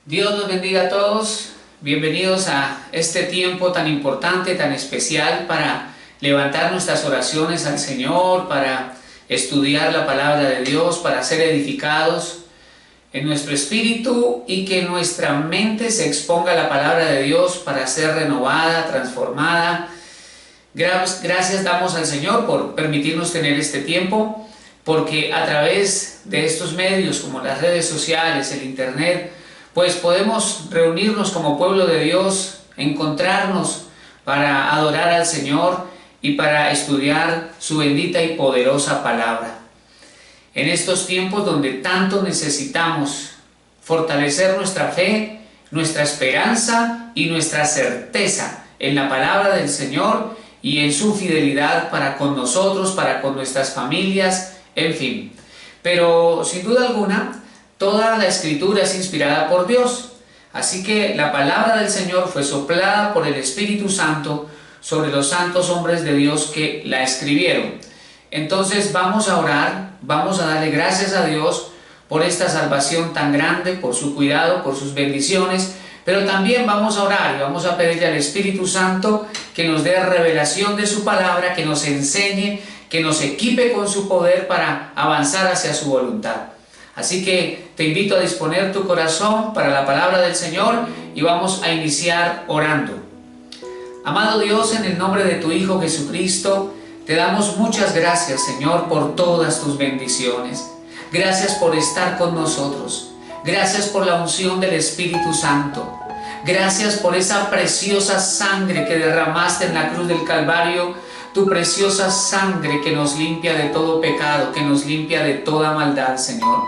Dios los bendiga a todos. Bienvenidos a este tiempo tan importante, tan especial para levantar nuestras oraciones al Señor, para estudiar la palabra de Dios, para ser edificados en nuestro espíritu y que nuestra mente se exponga a la palabra de Dios para ser renovada, transformada. Gracias damos al Señor por permitirnos tener este tiempo, porque a través de estos medios como las redes sociales, el internet, pues podemos reunirnos como pueblo de Dios, encontrarnos para adorar al Señor y para estudiar su bendita y poderosa palabra. En estos tiempos donde tanto necesitamos fortalecer nuestra fe, nuestra esperanza y nuestra certeza en la palabra del Señor y en su fidelidad para con nosotros, para con nuestras familias, en fin. Pero sin duda alguna, toda la Escritura es inspirada por Dios, así que la palabra del Señor fue soplada por el Espíritu Santo sobre los santos hombres de Dios que la escribieron. Entonces vamos a orar, vamos a darle gracias a Dios por esta salvación tan grande, por su cuidado, por sus bendiciones, pero también vamos a orar y vamos a pedirle al Espíritu Santo que nos dé revelación de su palabra, que nos enseñe, que nos equipe con su poder para avanzar hacia su voluntad. Así que te invito a disponer tu corazón para la palabra del Señor y vamos a iniciar orando. Amado Dios, en el nombre de tu Hijo Jesucristo, te damos muchas gracias, Señor, por todas tus bendiciones. Gracias por estar con nosotros. Gracias por la unción del Espíritu Santo. Gracias por esa preciosa sangre que derramaste en la cruz del Calvario, tu preciosa sangre que nos limpia de todo pecado, que nos limpia de toda maldad, Señor.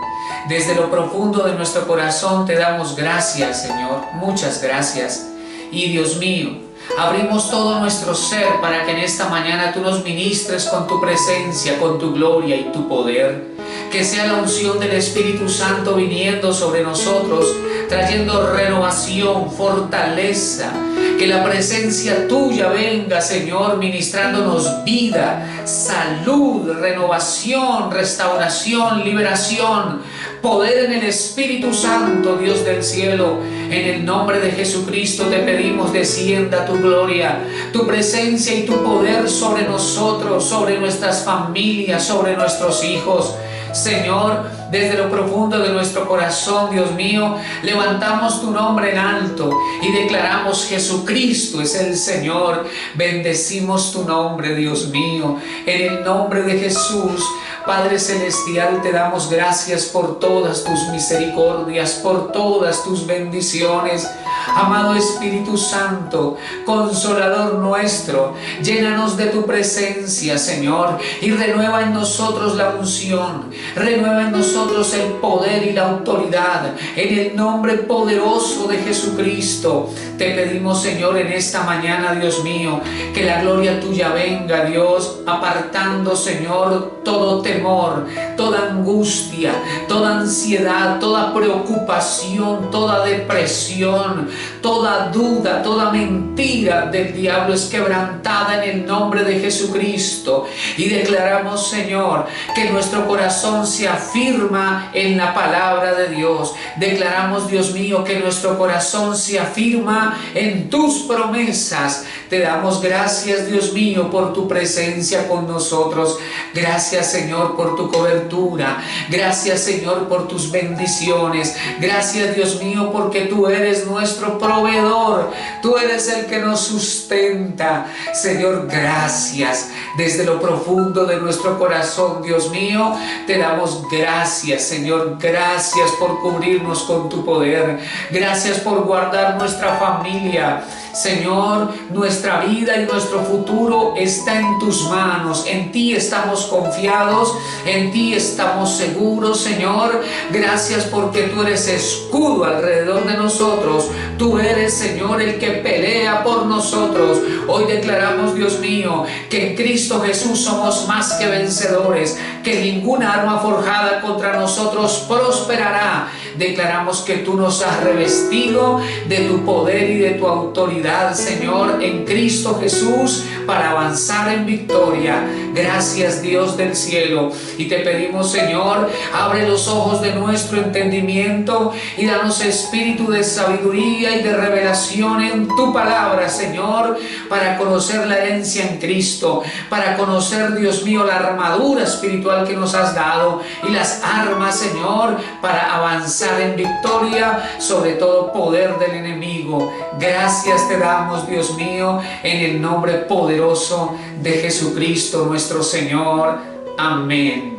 Desde lo profundo de nuestro corazón te damos gracias, Señor, muchas gracias. Y Dios mío, abrimos todo nuestro ser para que en esta mañana tú nos ministres con tu presencia, con tu gloria y tu poder. Que sea la unción del Espíritu Santo viniendo sobre nosotros, trayendo renovación, fortaleza. Que la presencia tuya venga, Señor, ministrándonos vida, salud, renovación, restauración, liberación, poder en el Espíritu Santo, Dios del cielo. En el nombre de Jesucristo te pedimos, descienda tu gloria, tu presencia y tu poder sobre nosotros, sobre nuestras familias, sobre nuestros hijos. Señor, desde lo profundo de nuestro corazón, Dios mío, levantamos tu nombre en alto y declaramos: Jesucristo es el Señor. Bendecimos tu nombre, Dios mío, en el nombre de Jesús. Padre Celestial, te damos gracias por todas tus misericordias, por todas tus bendiciones. Amado Espíritu Santo, Consolador nuestro, llénanos de tu presencia, Señor, y renueva en nosotros la unción, renueva en nosotros el poder y la autoridad. En el nombre poderoso de Jesucristo, te pedimos, Señor, en esta mañana, Dios mío, que la gloria tuya venga, Dios, apartando, Señor, todo temor, toda angustia, toda ansiedad, toda preocupación, toda depresión, toda duda, toda mentira del diablo es quebrantada en el nombre de Jesucristo. Y declaramos, Señor, que nuestro corazón se afirma en la palabra de Dios. Declaramos, Dios mío, que nuestro corazón se afirma en tus promesas. Te damos gracias, Dios mío, por tu presencia con nosotros. Gracias, Señor, por tu cobertura. Gracias, Señor, por tus bendiciones. Gracias, Dios mío, porque tú eres nuestro proveedor. Tú eres el que nos sustenta. Señor, gracias. Desde lo profundo de nuestro corazón, Dios mío, te damos gracias, Señor. Gracias por cubrirnos con tu poder. Gracias por guardar nuestra familia. Señor, nuestra vida y nuestro futuro está en tus manos. En ti estamos confiados, en ti estamos seguros, Señor. Gracias porque tú eres escudo alrededor de nosotros. Tú eres, Señor, el que pelea por nosotros. Hoy declaramos, Dios mío, que en Cristo Jesús somos más que vencedores, que ninguna arma forjada contra nosotros prosperará. Declaramos que tú nos has revestido de tu poder y de tu autoridad, Señor, en Cristo Jesús, para avanzar en victoria. Gracias, Dios del cielo. Y te pedimos, Señor, abre los ojos de nuestro entendimiento y danos espíritu de sabiduría y de revelación en tu palabra, Señor, para conocer la herencia en Cristo, para conocer, Dios mío, la armadura espiritual que nos has dado y las armas, Señor, para avanzar en victoria sobre todo poder del enemigo. Gracias te damos, Dios mío, en el nombre poderoso de Jesucristo nuestro Señor. Amén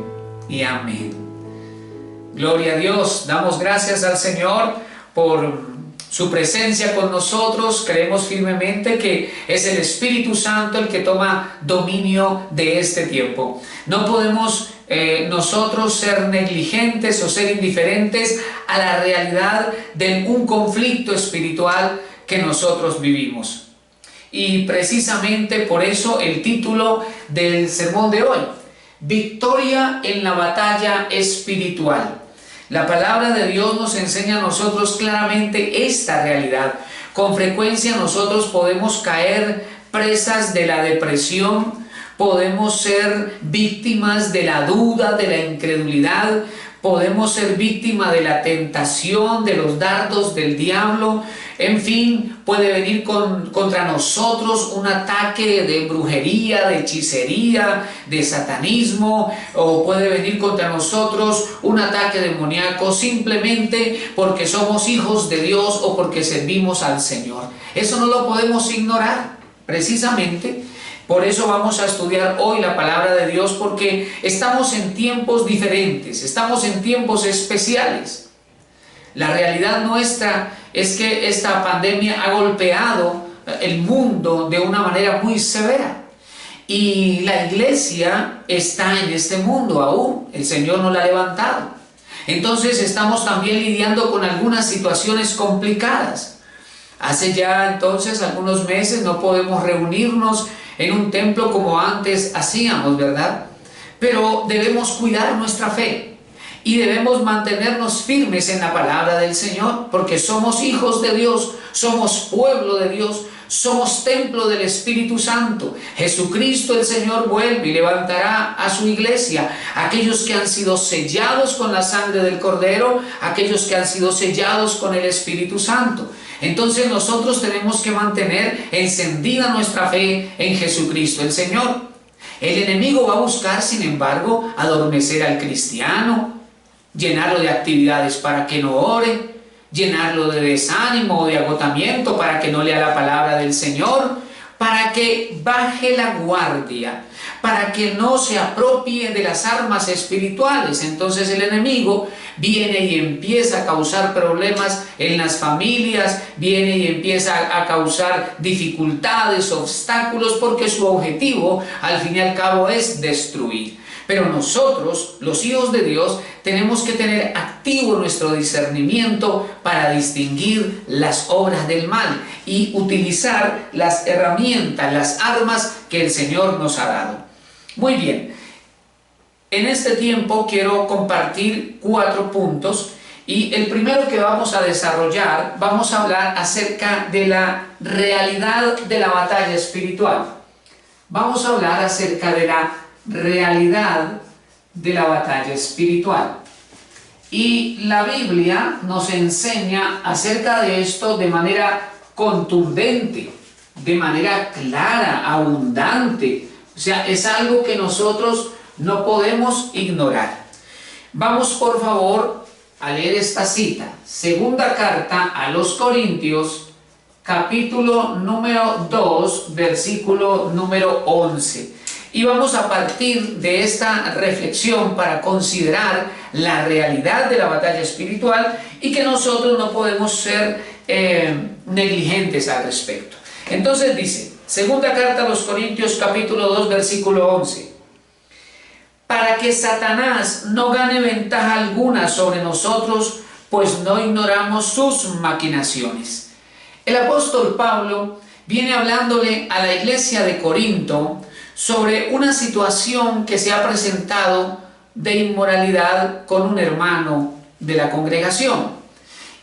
y amén. Gloria a Dios. Damos gracias al Señor por su presencia con nosotros. Creemos firmemente que es el Espíritu Santo el que toma dominio de este tiempo. No podemos nosotros ser negligentes o ser indiferentes a la realidad de un conflicto espiritual que nosotros vivimos. Y precisamente por eso el título del sermón de hoy: Victoria en la batalla espiritual. La palabra de Dios nos enseña a nosotros claramente esta realidad. Con frecuencia nosotros podemos caer presas de la depresión, podemos ser víctimas de la duda, de la incredulidad, podemos ser víctimas de la tentación, de los dardos del diablo. En fin, puede venir contra nosotros un ataque de brujería, de hechicería, de satanismo, o puede venir contra nosotros un ataque demoníaco simplemente porque somos hijos de Dios o porque servimos al Señor. Eso no lo podemos ignorar. Precisamente por eso vamos a estudiar hoy la palabra de Dios, porque estamos en tiempos diferentes, estamos en tiempos especiales. La realidad nuestra es que esta pandemia ha golpeado el mundo de una manera muy severa. Y la iglesia está en este mundo aún, el Señor no la ha levantado. Entonces estamos también lidiando con algunas situaciones complicadas. Hace ya entonces algunos meses no podemos reunirnos en un templo como antes hacíamos, ¿verdad? Pero debemos cuidar nuestra fe y debemos mantenernos firmes en la palabra del Señor, porque somos hijos de Dios, somos pueblo de Dios, somos templo del Espíritu Santo. Jesucristo el Señor vuelve y levantará a su iglesia, aquellos que han sido sellados con la sangre del Cordero, aquellos que han sido sellados con el Espíritu Santo. Entonces nosotros tenemos que mantener encendida nuestra fe en Jesucristo el Señor. El enemigo va a buscar, sin embargo, adormecer al cristiano, llenarlo de actividades para que no ore, llenarlo de desánimo o de agotamiento para que no lea la palabra del Señor, para que baje la guardia, para que no se apropie de las armas espirituales. Entonces el enemigo viene y empieza a causar problemas en las familias, viene y empieza a causar dificultades, obstáculos, porque su objetivo al fin y al cabo es destruir. Pero nosotros, los hijos de Dios, tenemos que tener activo nuestro discernimiento para distinguir las obras del mal y utilizar las herramientas, las armas que el Señor nos ha dado. Muy bien, en este tiempo quiero compartir 4 puntos y el primero que vamos a desarrollar, vamos a hablar acerca de la realidad de la batalla espiritual. Vamos a hablar acerca de la realidad de la batalla espiritual. Y la Biblia nos enseña acerca de esto de manera contundente, de manera clara, abundante. O sea, es algo que nosotros no podemos ignorar. Vamos por favor a leer esta cita. Segunda carta a los Corintios, capítulo número 2, versículo número 11. Y vamos a partir de esta reflexión para considerar la realidad de la batalla espiritual y que nosotros no podemos ser negligentes al respecto. Entonces dice, segunda carta a los Corintios capítulo 2 versículo 11. Para que Satanás no gane ventaja alguna sobre nosotros, pues no ignoramos sus maquinaciones. El apóstol Pablo viene hablándole a la iglesia de Corinto sobre una situación que se ha presentado de inmoralidad con un hermano de la congregación.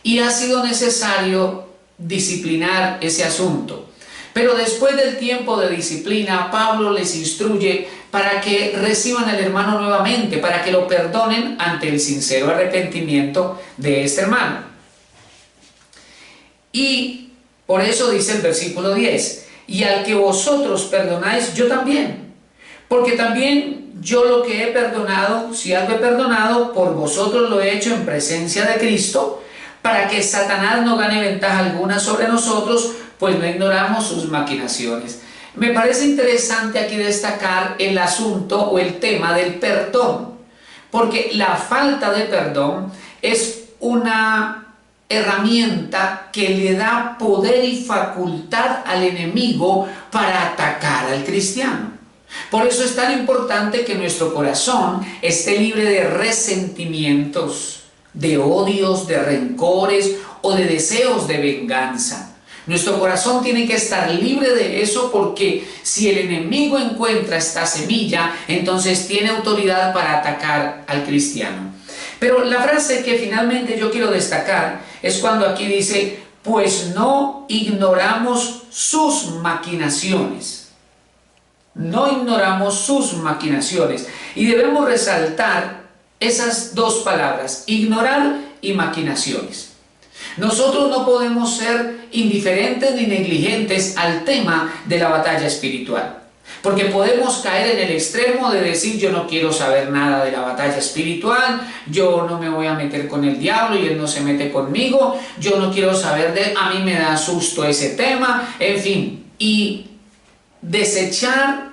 Y ha sido necesario disciplinar ese asunto. Pero después del tiempo de disciplina, Pablo les instruye para que reciban al hermano nuevamente, para que lo perdonen ante el sincero arrepentimiento de este hermano. Y por eso dice el versículo 10, y al que vosotros perdonáis, yo también, porque también yo lo que he perdonado, si algo he perdonado, por vosotros lo he hecho en presencia de Cristo, para que Satanás no gane ventaja alguna sobre nosotros, pues no ignoramos sus maquinaciones. Me parece interesante aquí destacar el asunto o el tema del perdón, porque la falta de perdón es una herramienta que le da poder y facultad al enemigo para atacar al cristiano. Por eso es tan importante que nuestro corazón esté libre de resentimientos, de odios, de rencores o de deseos de venganza. Nuestro corazón tiene que estar libre de eso, porque si el enemigo encuentra esta semilla, entonces tiene autoridad para atacar al cristiano. Pero la frase que finalmente yo quiero destacar es cuando aquí dice, pues no ignoramos sus maquinaciones. No ignoramos sus maquinaciones. Y debemos resaltar esas dos palabras, ignorar y maquinaciones. Nosotros no podemos ser indiferentes ni negligentes al tema de la batalla espiritual, porque podemos caer en el extremo de decir, yo no quiero saber nada de la batalla espiritual, yo no me voy a meter con el diablo y él no se mete conmigo, yo no quiero saber a mí me da susto ese tema, en fin, y desechar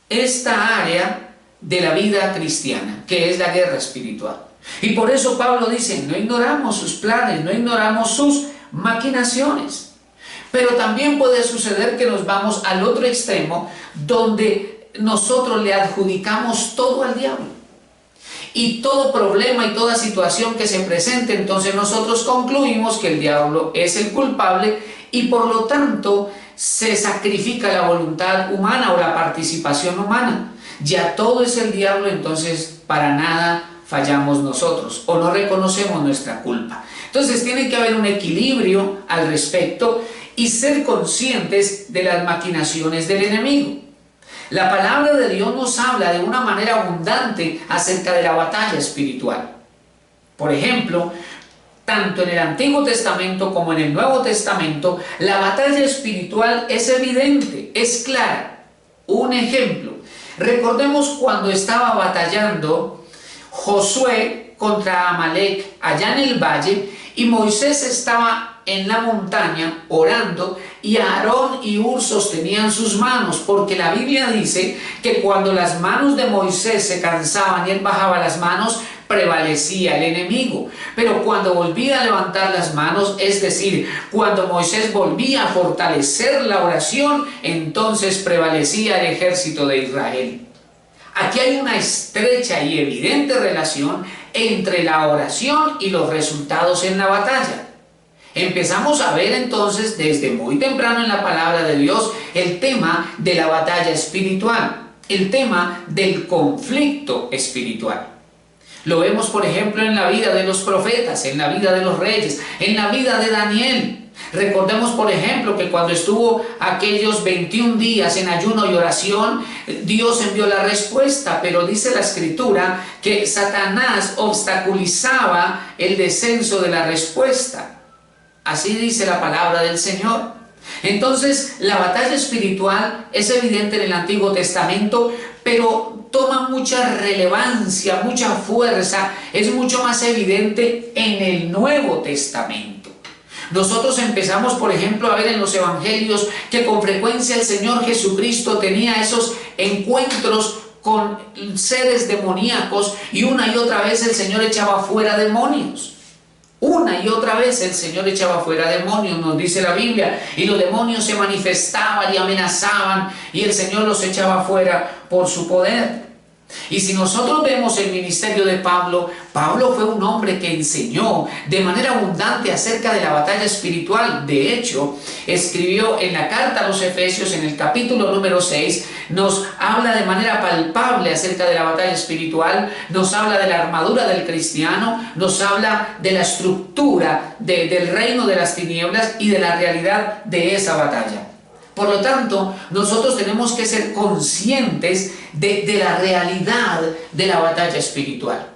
esta área de la vida cristiana, que es la guerra espiritual. Y por eso Pablo dice, no ignoramos sus planes, no ignoramos sus maquinaciones. Pero también puede suceder que nos vamos al otro extremo, donde nosotros le adjudicamos todo al diablo. Y todo problema y toda situación que se presente, entonces nosotros concluimos que el diablo es el culpable y por lo tanto se sacrifica la voluntad humana o la participación humana. Ya todo es el diablo, entonces para nada fallamos nosotros o no reconocemos nuestra culpa. Entonces tiene que haber un equilibrio al respecto y ser conscientes de las maquinaciones del enemigo. La palabra de Dios nos habla de una manera abundante acerca de la batalla espiritual. Por ejemplo, tanto en el Antiguo Testamento como en el Nuevo Testamento, la batalla espiritual es evidente, es clara. Un ejemplo, recordemos cuando estaba batallando Josué contra Amalek allá en el valle, y Moisés estaba en la montaña orando, y Aarón y Hur sostenían sus manos, porque la Biblia dice que cuando las manos de Moisés se cansaban y él bajaba las manos, prevalecía el enemigo. Pero cuando volvía a levantar las manos, es decir, cuando Moisés volvía a fortalecer la oración, entonces prevalecía el ejército de Israel. Aquí hay una estrecha y evidente relación entre la oración y los resultados en la batalla. Empezamos a ver entonces desde muy temprano en la palabra de Dios el tema de la batalla espiritual, el tema del conflicto espiritual. Lo vemos, por ejemplo, en la vida de los profetas, en la vida de los reyes, en la vida de Daniel. Recordemos, por ejemplo, que cuando estuvo aquellos 21 días en ayuno y oración, Dios envió la respuesta, pero dice la Escritura que Satanás obstaculizaba el descenso de la respuesta. Así dice la palabra del Señor. Entonces, la batalla espiritual es evidente en el Antiguo Testamento, pero toma mucha relevancia, mucha fuerza, es mucho más evidente en el Nuevo Testamento. Nosotros empezamos, por ejemplo, a ver en los evangelios que con frecuencia el Señor Jesucristo tenía esos encuentros con seres demoníacos, y una y otra vez el Señor echaba fuera demonios. Una y otra vez el Señor echaba fuera demonios, nos dice la Biblia, y los demonios se manifestaban y amenazaban, y el Señor los echaba fuera por su poder. Y si nosotros vemos el ministerio de Pablo, Pablo fue un hombre que enseñó de manera abundante acerca de la batalla espiritual. De hecho, escribió en la carta a los Efesios, en el capítulo número 6, nos habla de manera palpable acerca de la batalla espiritual, nos habla de la armadura del cristiano, nos habla de la estructura del reino de las tinieblas y de la realidad de esa batalla. Por lo tanto, nosotros tenemos que ser conscientes de la realidad de la batalla espiritual.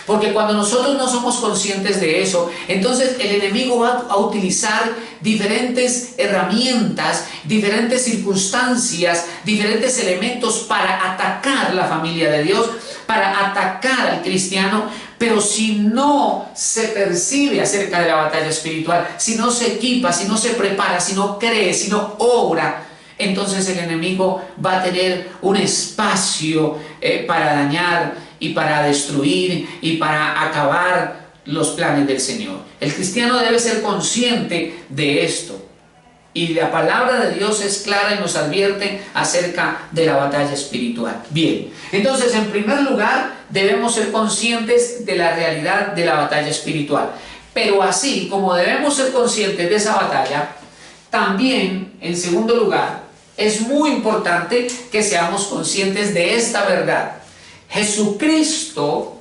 Porque cuando nosotros no somos conscientes de eso, entonces el enemigo va a utilizar diferentes herramientas, diferentes circunstancias, diferentes elementos para atacar la familia de Dios, para atacar al cristiano. Pero si no se percibe acerca de la batalla espiritual, si no se equipa, si no se prepara, si no cree, si no obra, entonces el enemigo va a tener un espacio para dañar y para destruir y para acabar los planes del Señor. El cristiano debe ser consciente de esto. Y la palabra de Dios es clara y nos advierte acerca de la batalla espiritual. Bien, entonces en primer lugar debemos ser conscientes de la realidad de la batalla espiritual. Pero así como debemos ser conscientes de esa batalla, también en segundo lugar es muy importante que seamos conscientes de esta verdad. Jesucristo,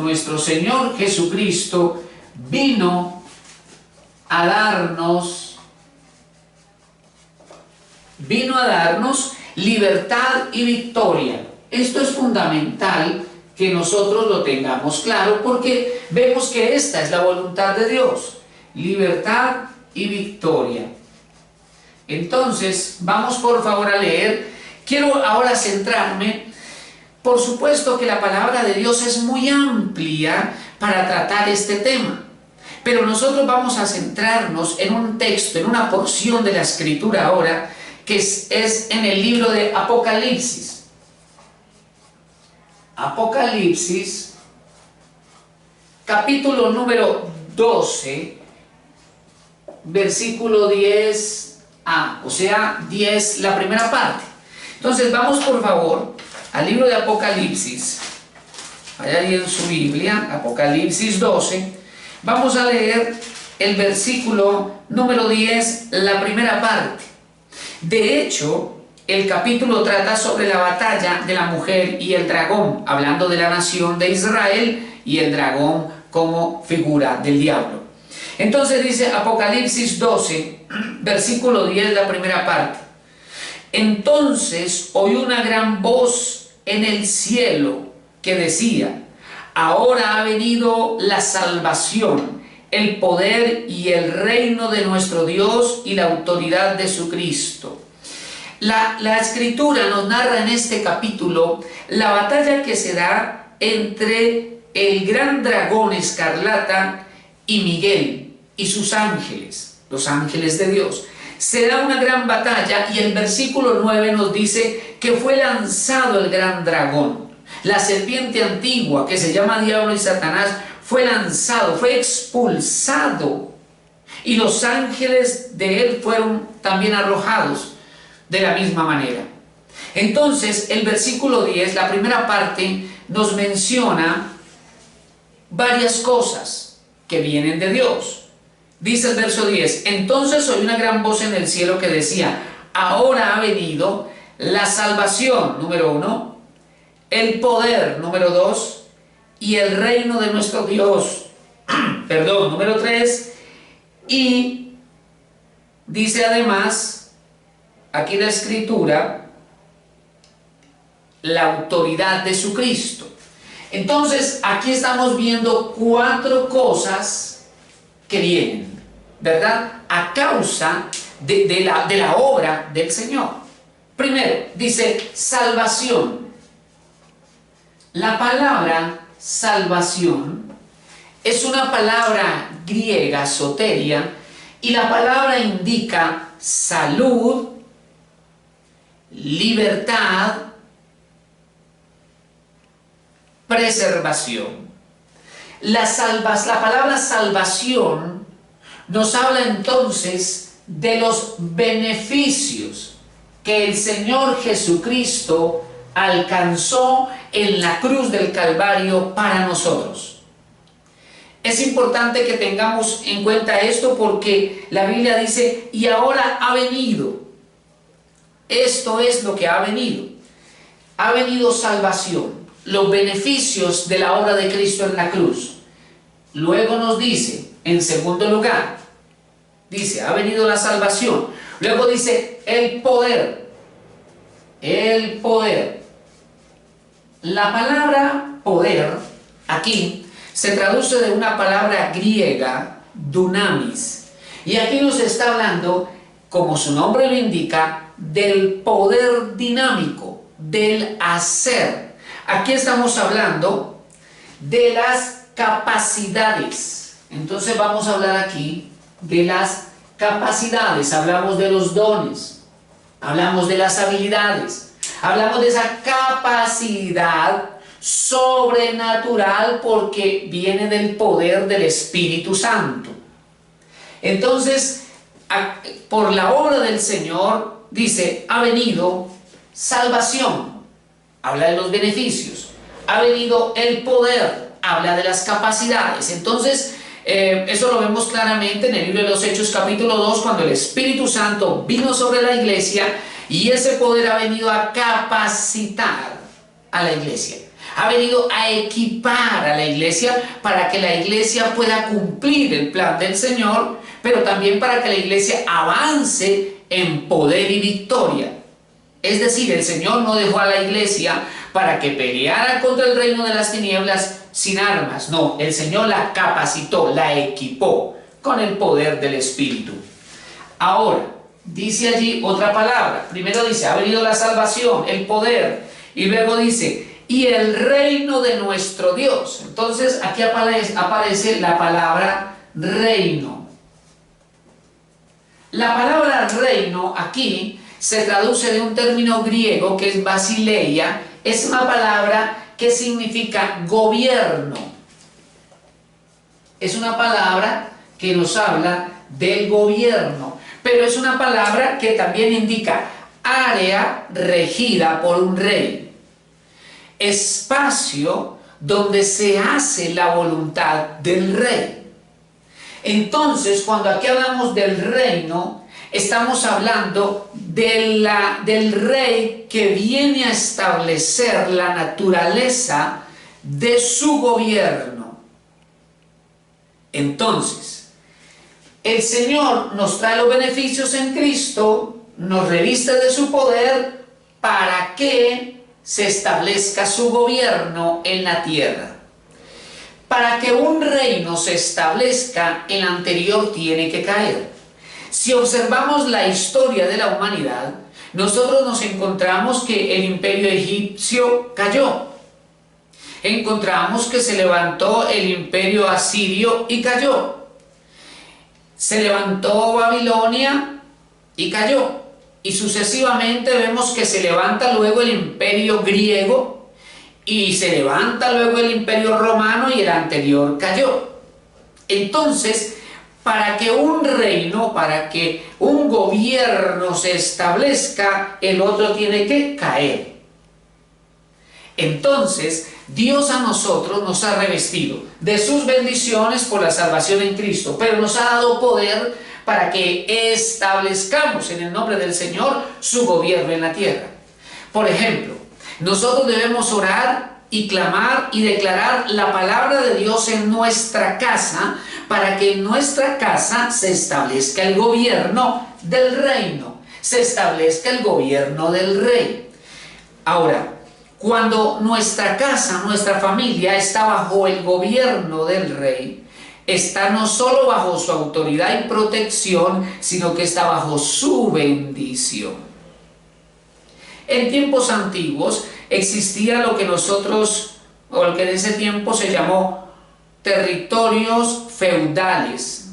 nuestro Señor Jesucristo, vino a darnos libertad y victoria. Esto es fundamental que nosotros lo tengamos claro, porque vemos que esta es la voluntad de Dios: libertad y victoria. Entonces, vamos por favor a leer. Quiero ahora centrarme. Por supuesto que la palabra de Dios es muy amplia para tratar este tema, pero nosotros vamos a centrarnos en un texto, en una porción de la Escritura ahora, que es en el libro de Apocalipsis. Apocalipsis, capítulo número 12, versículo 10a, o sea, 10, la primera parte. Entonces vamos por favor al libro de Apocalipsis, allá ahí en su Biblia, Apocalipsis 12, vamos a leer el versículo número 10, la primera parte. De hecho, el capítulo trata sobre la batalla de la mujer y el dragón, hablando de la nación de Israel y el dragón como figura del diablo. Entonces dice Apocalipsis 12, versículo 10, la primera parte. Entonces oí una gran voz en el cielo que decía: ahora ha venido la salvación, el poder y el reino de nuestro Dios y la autoridad de su Cristo. La Escritura nos narra en este capítulo la batalla que se da entre el gran dragón escarlata y Miguel y sus ángeles, los ángeles de Dios. Se da una gran batalla y el versículo 9 nos dice que fue lanzado el gran dragón. La serpiente antigua, que se llama Diablo y Satanás, fue lanzado, fue expulsado, y los ángeles de él fueron también arrojados de la misma manera. Entonces el versículo 10, la primera parte, nos menciona varias cosas que vienen de Dios. Dice el verso 10: entonces oí una gran voz en el cielo que decía: ahora ha venido la salvación, número 1, el poder, número 2, y el reino de nuestro Dios, número 3, y dice además, aquí la Escritura, la autoridad de su Cristo. Entonces, aquí estamos viendo 4 cosas que vienen, ¿verdad?, a causa de la obra del Señor. Primero, dice salvación. La palabra salvación es una palabra griega, soteria, y la palabra indica salud, libertad, preservación. La palabra salvación nos habla entonces de los beneficios que el Señor Jesucristo alcanzó en la cruz del Calvario para nosotros. Es importante que tengamos en cuenta esto, porque la Biblia dice: y ahora ha venido. Esto es lo que ha venido. Ha venido salvación, los beneficios de la obra de Cristo en la cruz. Luego nos dice, en segundo lugar, Dice, ha venido la salvación. Luego dice, el poder. El poder. La palabra poder aquí se traduce de una palabra griega, dunamis. Y aquí nos está hablando, como su nombre lo indica, del poder dinámico, del hacer. Aquí estamos hablando de las capacidades. Entonces vamos a hablar aquí de las capacidades. Hablamos de los dones, hablamos de las habilidades, hablamos de esa capacidad sobrenatural porque viene del poder del Espíritu Santo. Entonces, por la obra del Señor, dice, ha venido salvación, habla de los beneficios, ha venido el poder, habla de las capacidades. Entonces, eso lo vemos claramente en el libro de los Hechos capítulo 2, cuando el Espíritu Santo vino sobre la iglesia y ese poder ha venido a capacitar a la iglesia. Ha venido a equipar a la iglesia para que la iglesia pueda cumplir el plan del Señor, pero también para que la iglesia avance en poder y victoria. Es decir, el Señor no dejó a la iglesia para que peleara contra el reino de las tinieblas sin armas. No, el Señor la capacitó, la equipó con el poder del Espíritu. Ahora, dice allí otra palabra. Primero dice, ha venido la salvación, el poder, y luego dice, y el reino de nuestro Dios. Entonces aquí aparece la palabra reino. La palabra reino aquí se traduce de un término griego que es basileia. Es una palabra que significa gobierno. Es una palabra que nos habla del gobierno, pero es una palabra que también indica área regida por un rey. Espacio donde se hace la voluntad del rey. Entonces, cuando aquí hablamos del reino, estamos hablando del rey que viene a establecer la naturaleza de su gobierno. Entonces, el Señor nos trae los beneficios en Cristo, nos reviste de su poder para que se establezca su gobierno en la tierra. Para que un reino se establezca, el anterior tiene que caer. Si observamos la historia de la humanidad, nosotros nos encontramos que el imperio egipcio cayó. Encontramos que se levantó el imperio asirio y cayó. Se levantó Babilonia y cayó. Y sucesivamente vemos que se levanta luego el imperio griego y se levanta luego el imperio romano y el anterior cayó. Entonces, para que un reino, para que un gobierno se establezca, el otro tiene que caer. Entonces, Dios a nosotros nos ha revestido de sus bendiciones por la salvación en Cristo, pero nos ha dado poder para que establezcamos en el nombre del Señor su gobierno en la tierra. Por ejemplo, nosotros debemos orar y clamar y declarar la palabra de Dios en nuestra casa para que en nuestra casa se establezca el gobierno del reino, se establezca el gobierno del rey. Ahora, cuando nuestra casa, nuestra familia está bajo el gobierno del rey, está no solo bajo su autoridad y protección, sino que está bajo su bendición. En tiempos antiguos existía lo que o lo que en ese tiempo se llamó territorios feudales.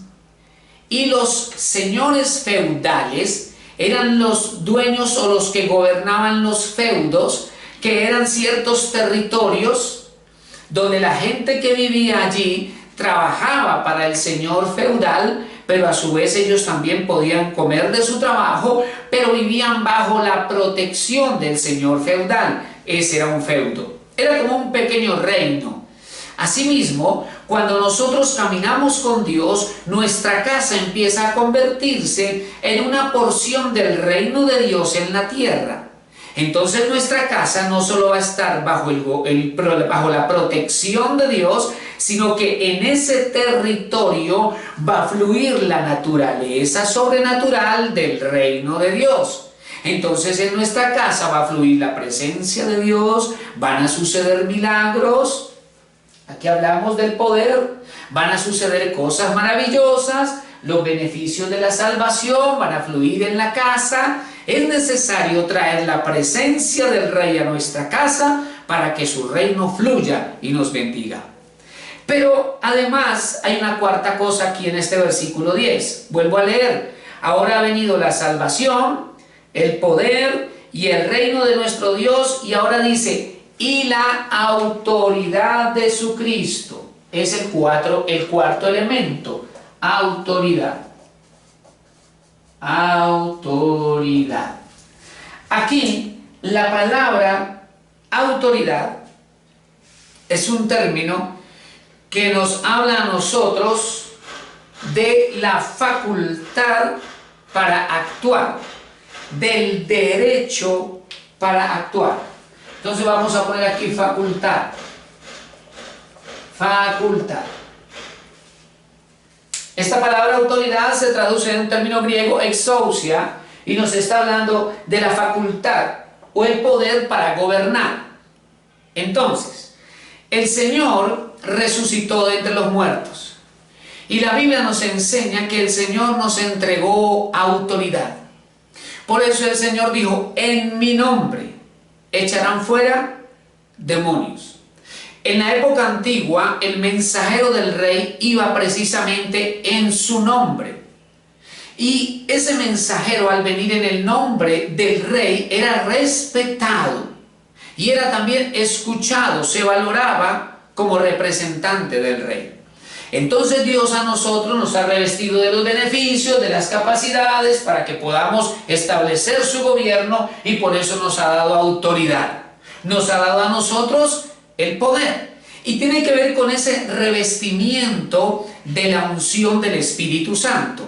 Y los señores feudales eran los dueños o los que gobernaban los feudos, que eran ciertos territorios donde la gente que vivía allí trabajaba para el señor feudal, pero a su vez ellos también podían comer de su trabajo, pero vivían bajo la protección del señor feudal. Ese era un feudo, era como un pequeño reino. Asimismo, cuando nosotros caminamos con Dios, nuestra casa empieza a convertirse en una porción del reino de Dios en la tierra. Entonces nuestra casa no solo va a estar bajo la protección de Dios, sino que en ese territorio va a fluir la naturaleza sobrenatural del reino de Dios. Entonces en nuestra casa va a fluir la presencia de Dios, van a suceder milagros, aquí hablamos del poder, van a suceder cosas maravillosas, los beneficios de la salvación van a fluir en la casa. Es necesario traer la presencia del Rey a nuestra casa para que su reino fluya y nos bendiga. Pero además hay una cuarta cosa aquí en este versículo 10. Vuelvo a leer. Ahora ha venido la salvación, el poder y el reino de nuestro Dios, y ahora dice, y la autoridad de su Cristo. Es el cuarto elemento. Autoridad. Autoridad. Aquí la palabra autoridad es un término que nos habla a nosotros de la facultad para actuar, del derecho para actuar. Entonces vamos a poner aquí facultad. Facultad. Esta palabra autoridad se traduce en un término griego exousia y nos está hablando de la facultad o el poder para gobernar. Entonces, el Señor resucitó de entre los muertos y la Biblia nos enseña que el Señor nos entregó autoridad. Por eso el Señor dijo, en mi nombre echarán fuera demonios. En la época antigua, el mensajero del rey iba precisamente en su nombre. Y ese mensajero, al venir en el nombre del rey, era respetado y era también escuchado, se valoraba como representante del rey. Entonces Dios a nosotros nos ha revestido de los beneficios, de las capacidades para que podamos establecer su gobierno, y por eso nos ha dado autoridad. Nos ha dado a nosotros el poder, y tiene que ver con ese revestimiento de la unción del Espíritu Santo,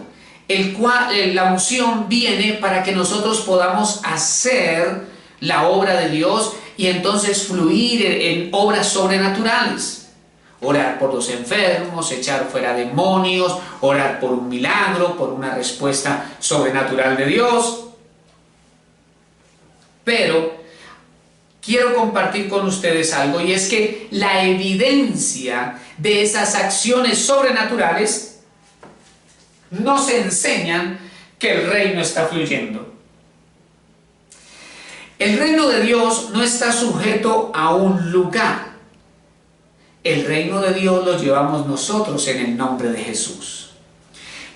el cual la unción viene para que nosotros podamos hacer la obra de Dios y entonces fluir en obras sobrenaturales. Orar por los enfermos, echar fuera demonios, orar por un milagro, por una respuesta sobrenatural de Dios. Pero quiero compartir con ustedes algo, y es que la evidencia de esas acciones sobrenaturales nos enseñan que el reino está fluyendo. El reino de Dios no está sujeto a un lugar. El reino de Dios lo llevamos nosotros en el nombre de Jesús.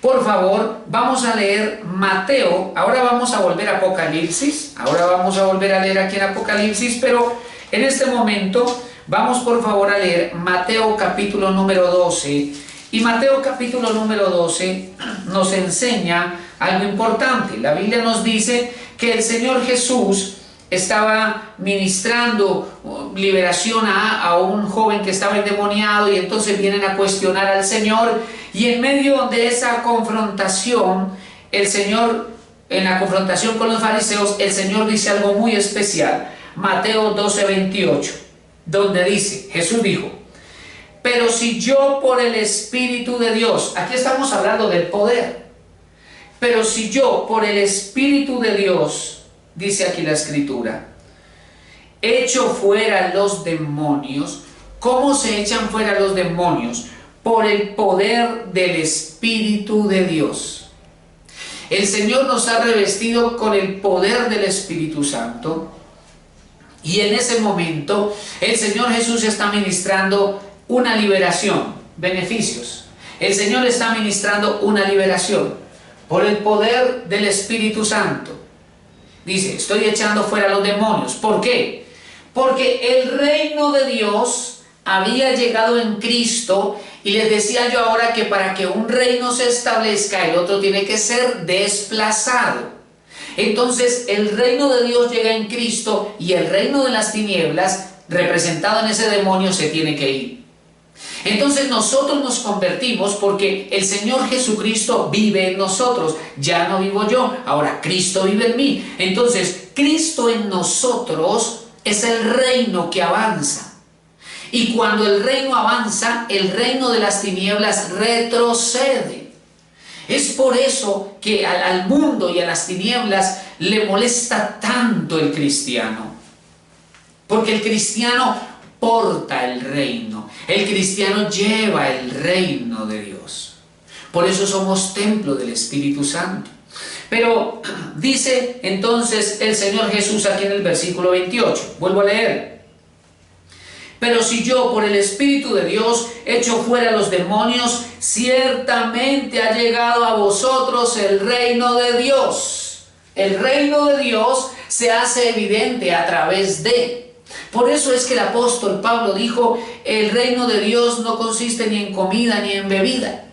Por favor, vamos a leer Mateo. Ahora vamos a volver a Apocalipsis. Ahora vamos a volver a leer aquí en Apocalipsis, pero en este momento vamos por favor a leer Mateo capítulo número 12. Y Mateo capítulo número 12 nos enseña algo importante. La Biblia nos dice que el Señor Jesús estaba ministrando liberación a un joven que estaba endemoniado, y entonces vienen a cuestionar al Señor, y en medio de esa confrontación, el Señor, en la confrontación con los fariseos, el Señor dice algo muy especial. Mateo 12:28, donde dice, Jesús dijo, pero si yo por el Espíritu de Dios, aquí estamos hablando del poder, pero si yo por el Espíritu de Dios, dice aquí la Escritura, echo fuera los demonios. ¿Cómo se echan fuera los demonios? Por el poder del Espíritu de Dios. El Señor nos ha revestido con el poder del Espíritu Santo, y en ese momento el Señor Jesús está ministrando una liberación, beneficios. El Señor está ministrando una liberación por el poder del Espíritu Santo. Dice, estoy echando fuera los demonios. ¿Por qué? Porque el reino de Dios había llegado en Cristo, y les decía yo ahora que para que un reino se establezca, el otro tiene que ser desplazado. Entonces el reino de Dios llega en Cristo, y el reino de las tinieblas, representado en ese demonio, se tiene que ir. Entonces nosotros nos convertimos porque el Señor Jesucristo vive en nosotros. Ya no vivo yo, ahora Cristo vive en mí. Entonces Cristo en nosotros es el reino que avanza. Y cuando el reino avanza, el reino de las tinieblas retrocede. Es por eso que al mundo y a las tinieblas le molesta tanto el cristiano. Porque el cristiano porta el reino. El cristiano lleva el reino de Dios. Por eso somos templo del Espíritu Santo. Pero dice entonces el Señor Jesús aquí en el versículo 28. Vuelvo a leer. Pero si yo por el Espíritu de Dios echo fuera a los demonios, ciertamente ha llegado a vosotros el reino de Dios. El reino de Dios se hace evidente a través de. Por eso es que el apóstol Pablo dijo, el reino de Dios no consiste ni en comida ni en bebida,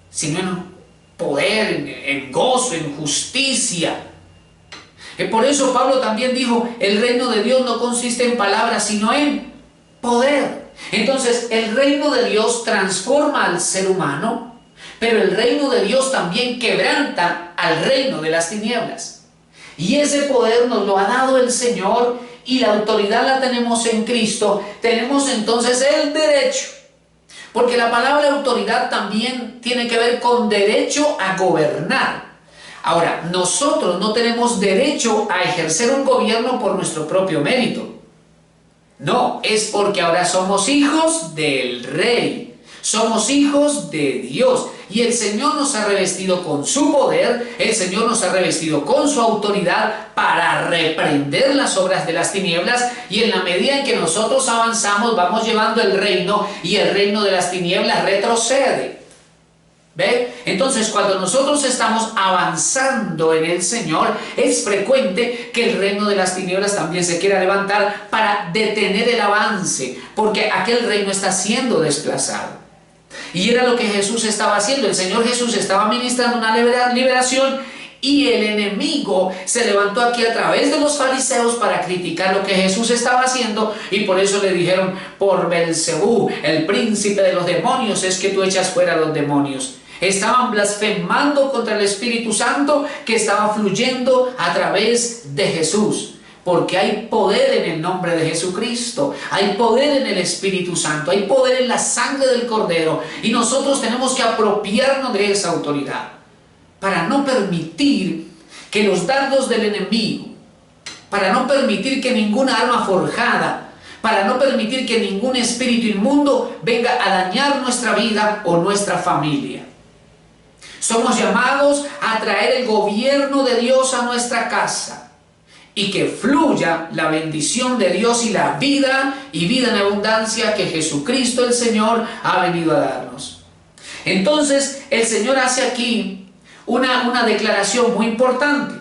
sino en poder, en gozo, en justicia. Por eso Pablo también dijo, el reino de Dios no consiste en palabras, sino en poder. Entonces, el reino de Dios transforma al ser humano, pero el reino de Dios también quebranta al reino de las tinieblas. Y ese poder nos lo ha dado el Señor, y la autoridad la tenemos en Cristo. Tenemos entonces el derecho, porque la palabra autoridad también tiene que ver con derecho a gobernar. Ahora, nosotros no tenemos derecho a ejercer un gobierno por nuestro propio mérito. No, es porque ahora somos hijos del Rey. Somos hijos de Dios. Y el Señor nos ha revestido con su poder. El Señor nos ha revestido con su autoridad para reprender las obras de las tinieblas. Y en la medida en que nosotros avanzamos, vamos llevando el reino. Y el reino de las tinieblas retrocede. ¿Ve? Entonces, cuando nosotros estamos avanzando en el Señor, es frecuente que el reino de las tinieblas también se quiera levantar para detener el avance, porque aquel reino está siendo desplazado. Y era lo que Jesús estaba haciendo. El Señor Jesús estaba ministrando una liberación, y el enemigo se levantó aquí a través de los fariseos para criticar lo que Jesús estaba haciendo, y por eso le dijeron, por Belcebú, el príncipe de los demonios, es que tú echas fuera a los demonios. Estaban blasfemando contra el Espíritu Santo que estaba fluyendo a través de Jesús. Porque hay poder en el nombre de Jesucristo, hay poder en el Espíritu Santo, hay poder en la sangre del Cordero, y nosotros tenemos que apropiarnos de esa autoridad para no permitir que los dardos del enemigo, para no permitir que ninguna arma forjada, para no permitir que ningún espíritu inmundo venga a dañar nuestra vida o nuestra familia. Somos llamados a traer el gobierno de Dios a nuestra casa, y que fluya la bendición de Dios y la vida, y vida en abundancia que Jesucristo el Señor ha venido a darnos. Entonces el Señor hace aquí una declaración muy importante.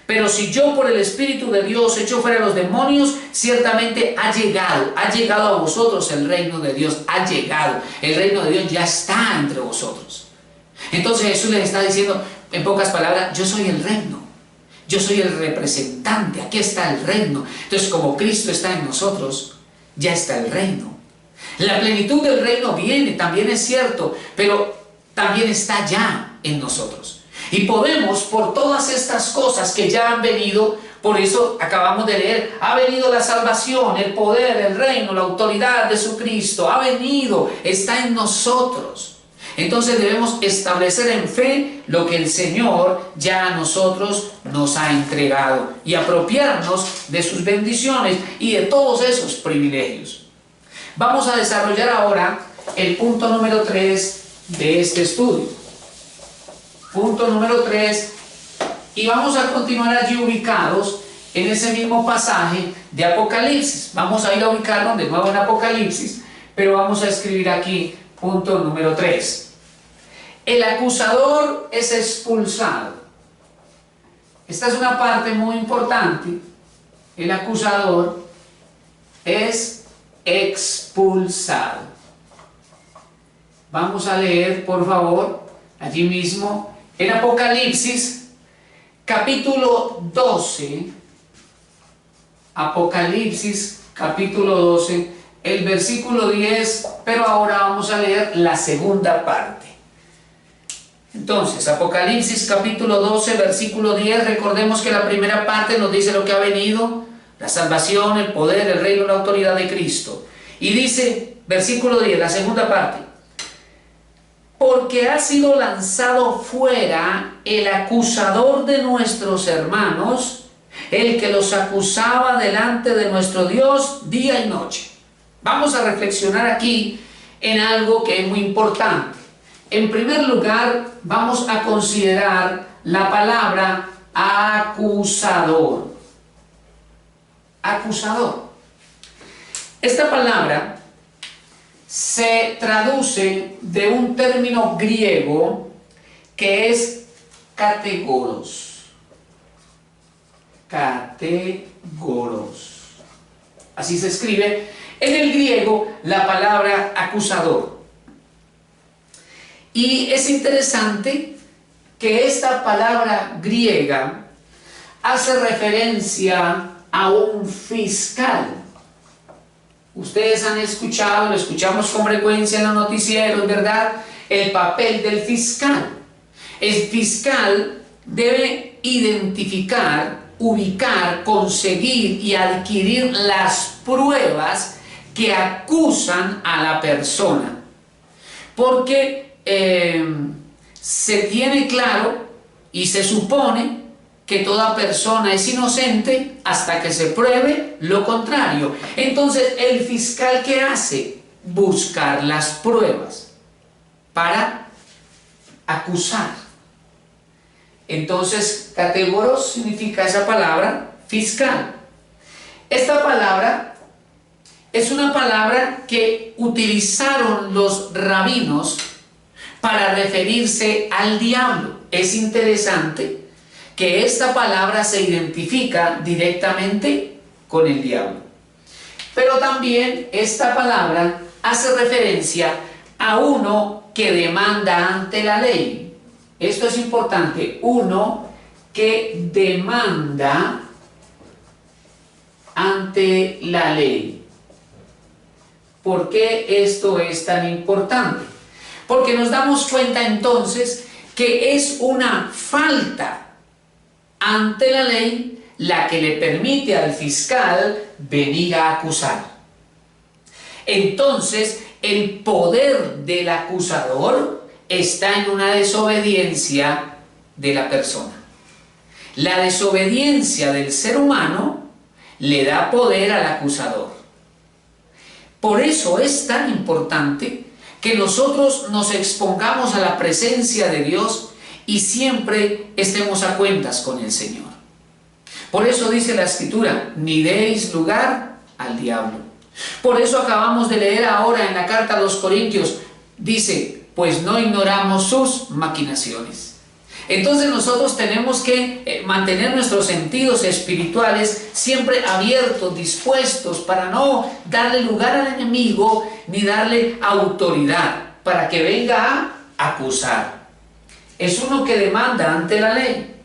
Pero si yo por el Espíritu de Dios echo fuera a los demonios, ciertamente ha llegado a vosotros el reino de Dios, ha llegado. El reino de Dios ya está entre vosotros. Entonces Jesús les está diciendo, en pocas palabras, yo soy el reino. Yo soy el representante, aquí está el reino. Entonces, como Cristo está en nosotros, ya está el reino. La plenitud del reino viene, también es cierto, pero también está ya en nosotros. Y podemos, por todas estas cosas que ya han venido, por eso acabamos de leer, ha venido la salvación, el poder, el reino, la autoridad de su Cristo, ha venido, está en nosotros. Entonces debemos establecer en fe lo que el Señor ya a nosotros nos ha entregado y apropiarnos de sus bendiciones y de todos esos privilegios. Vamos a desarrollar ahora el punto número 3 de este estudio. Punto número 3, y vamos a continuar allí ubicados en ese mismo pasaje de Apocalipsis. Vamos a ir a ubicarnos de nuevo en Apocalipsis, pero vamos a escribir aquí punto número 3. El acusador es expulsado. Esta es una parte muy importante. El acusador es expulsado. Vamos a leer, por favor, allí mismo, en Apocalipsis, capítulo 12. Apocalipsis, capítulo 12, el versículo 10, pero ahora vamos a leer la segunda parte. Entonces, Apocalipsis capítulo 12, versículo 10, recordemos que la primera parte nos dice lo que ha venido, la salvación, el poder, el reino, la autoridad de Cristo. Y dice, versículo 10, la segunda parte: porque ha sido lanzado fuera el acusador de nuestros hermanos, el que los acusaba delante de nuestro Dios día y noche. Vamos a reflexionar aquí en algo que es muy importante. En primer lugar, vamos a considerar la palabra acusador. Acusador. Esta palabra se traduce de un término griego que es kategoros. Kategoros. Así se escribe en el griego la palabra acusador. Y es interesante que esta palabra griega hace referencia a un fiscal. Ustedes han escuchado, lo escuchamos con frecuencia en los noticieros, ¿verdad? El papel del fiscal. El fiscal debe identificar, ubicar, conseguir y adquirir las pruebas que acusan a la persona. Porque se tiene claro y se supone que toda persona es inocente hasta que se pruebe lo contrario. Entonces, ¿el fiscal qué hace? Buscar las pruebas para acusar. Entonces, categoros significa esa palabra, fiscal. Esta palabra es una palabra que utilizaron los rabinos para referirse al diablo. Es interesante que esta palabra se identifica directamente con el diablo. Pero también esta palabra hace referencia a uno que demanda ante la ley. Esto es importante, uno que demanda ante la ley. ¿Por qué esto es tan importante? Porque nos damos cuenta entonces que es una falta ante la ley la que le permite al fiscal venir a acusar. Entonces, el poder del acusador está en una desobediencia de la persona. La desobediencia del ser humano le da poder al acusador. Por eso es tan importante que nosotros nos expongamos a la presencia de Dios y siempre estemos a cuentas con el Señor. Por eso dice la Escritura, ni deis lugar al diablo. Por eso acabamos de leer ahora en la carta a los Corintios, dice, pues no ignoramos sus maquinaciones. Entonces nosotros tenemos que mantener nuestros sentidos espirituales siempre abiertos, dispuestos, para no darle lugar al enemigo ni darle autoridad para que venga a acusar. Es uno que demanda ante la ley.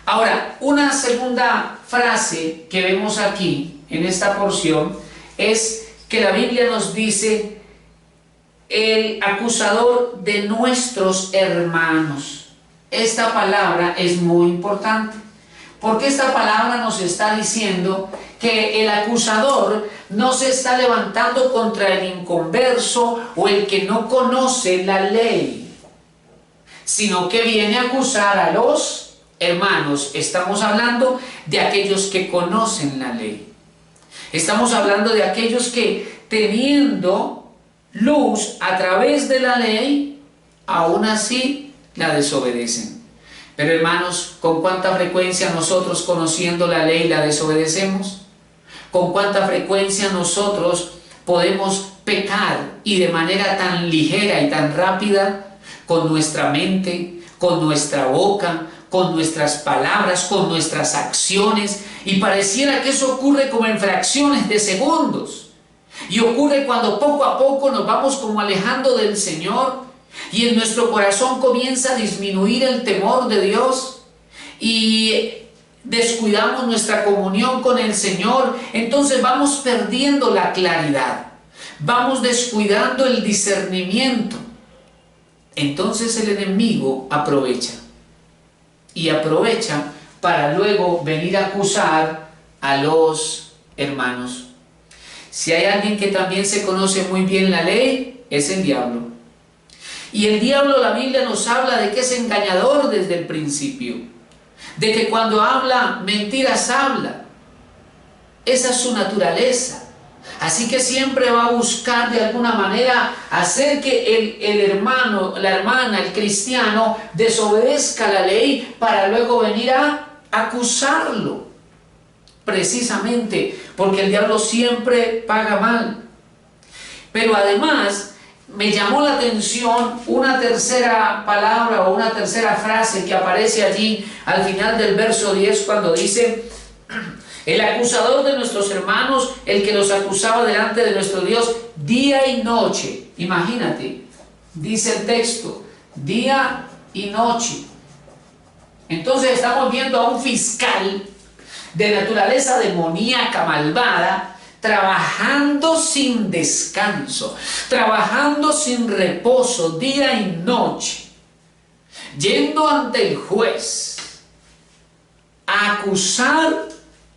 Ahora, una segunda frase que vemos aquí en esta porción es que la Biblia nos dice el acusador de nuestros hermanos. Esta palabra es muy importante, porque esta palabra nos está diciendo que el acusador no se está levantando contra el inconverso o el que no conoce la ley, sino que viene a acusar a los hermanos. Estamos hablando de aquellos que conocen la ley. Estamos hablando de aquellos que, teniendo luz a través de la ley, aún así la desobedecen. Pero hermanos, ¿con cuánta frecuencia nosotros, conociendo la ley, la desobedecemos? ¿Con cuánta frecuencia nosotros podemos pecar y de manera tan ligera y tan rápida, con nuestra mente, con nuestra boca, con nuestras palabras, con nuestras acciones? Y pareciera que eso ocurre como en fracciones de segundos. Y ocurre cuando poco a poco nos vamos como alejando del Señor, y en nuestro corazón comienza a disminuir el temor de Dios y descuidamos nuestra comunión con el Señor. Entonces vamos perdiendo la claridad, vamos descuidando el discernimiento. Entonces el enemigo aprovecha para luego venir a acusar a los hermanos. Si hay alguien que también se conoce muy bien la ley, es el diablo. Y el diablo, la Biblia nos habla de que es engañador desde el principio, de que cuando habla, mentiras habla. Esa es su naturaleza. Así que siempre va a buscar de alguna manera hacer que el hermano, la hermana, el cristiano desobedezca la ley para luego venir a acusarlo. Precisamente porque el diablo siempre paga mal. Pero además me llamó la atención una tercera palabra o una tercera frase que aparece allí al final del verso 10 cuando dice: el acusador de nuestros hermanos, el que los acusaba delante de nuestro Dios día y noche. Imagínate, dice el texto, día y noche. Entonces estamos viendo a un fiscal de naturaleza demoníaca, malvada, trabajando sin descanso, trabajando sin reposo, día y noche, yendo ante el juez a acusar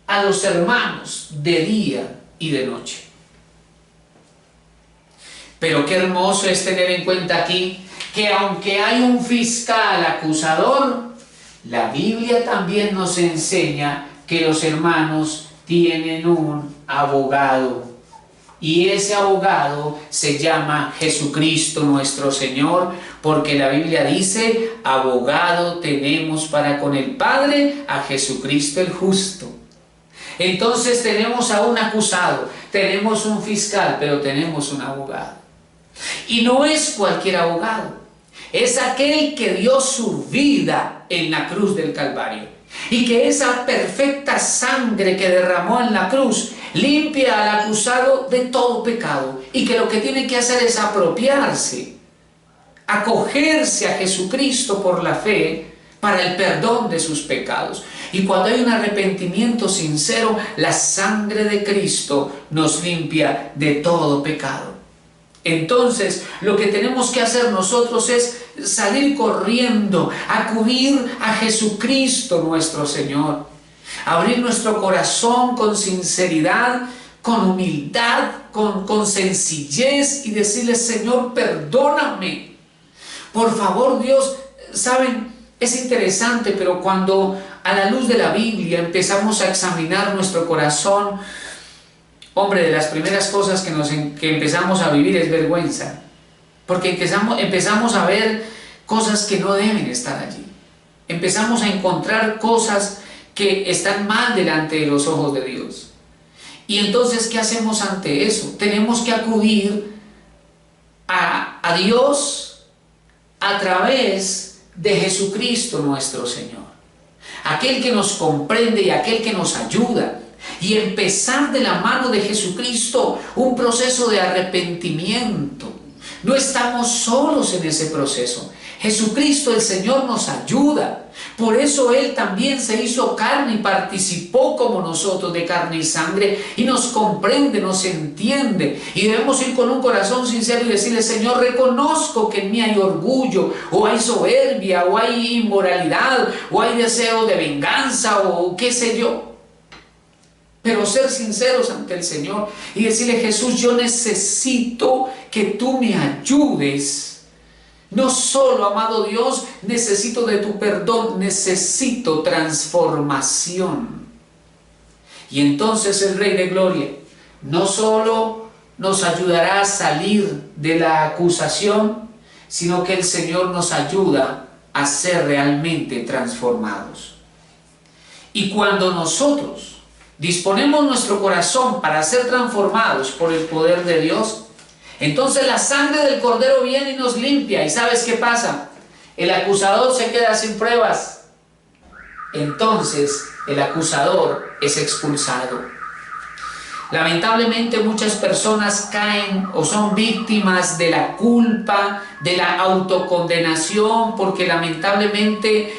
a los hermanos de día y de noche. Pero qué hermoso es tener en cuenta aquí que aunque hay un fiscal acusador, la Biblia también nos enseña que los hermanos tienen un abogado. Y ese abogado se llama Jesucristo nuestro Señor, porque la Biblia dice: abogado tenemos para con el Padre, a Jesucristo el justo. Entonces tenemos a un acusado, tenemos un fiscal, pero tenemos un abogado. Y no es cualquier abogado, es aquel que dio su vida en la cruz del Calvario. Y que esa perfecta sangre que derramó en la cruz limpia al acusado de todo pecado. Y que lo que tiene que hacer es apropiarse, acogerse a Jesucristo por la fe para el perdón de sus pecados. Y cuando hay un arrepentimiento sincero, la sangre de Cristo nos limpia de todo pecado. Entonces, lo que tenemos que hacer nosotros es salir corriendo, acudir a Jesucristo nuestro Señor, abrir nuestro corazón con sinceridad, con humildad, con sencillez y decirle: Señor, perdóname. Por favor, Dios, ¿saben? Es interesante, pero cuando a la luz de la Biblia empezamos a examinar nuestro corazón, hombre, de las primeras cosas que empezamos a vivir es vergüenza. Porque empezamos a ver cosas que no deben estar allí. Empezamos a encontrar cosas que están mal delante de los ojos de Dios. Y entonces, ¿qué hacemos ante eso? Tenemos que acudir a Dios a través de Jesucristo nuestro Señor. Aquel que nos comprende y aquel que nos ayuda. Y empezar de la mano de Jesucristo un proceso de arrepentimiento. No estamos solos en ese proceso. Jesucristo el Señor nos ayuda. Por eso Él también se hizo carne y participó como nosotros de carne y sangre y nos comprende, nos entiende. Y debemos ir con un corazón sincero y decirle: Señor, reconozco que en mí hay orgullo, o hay soberbia, o hay inmoralidad, o hay deseo de venganza, o qué sé yo. Pero ser sinceros ante el Señor y decirle: Jesús, yo necesito que tú me ayudes. No solo, amado Dios, necesito de tu perdón, necesito transformación. Y entonces el Rey de Gloria no solo nos ayudará a salir de la acusación, sino que el Señor nos ayuda a ser realmente transformados. Y cuando nosotros disponemos nuestro corazón para ser transformados por el poder de Dios, entonces la sangre del Cordero viene y nos limpia. ¿Y sabes qué pasa? El acusador se queda sin pruebas. Entonces el acusador es expulsado. Lamentablemente muchas personas caen o son víctimas de la culpa, de la autocondenación, porque lamentablemente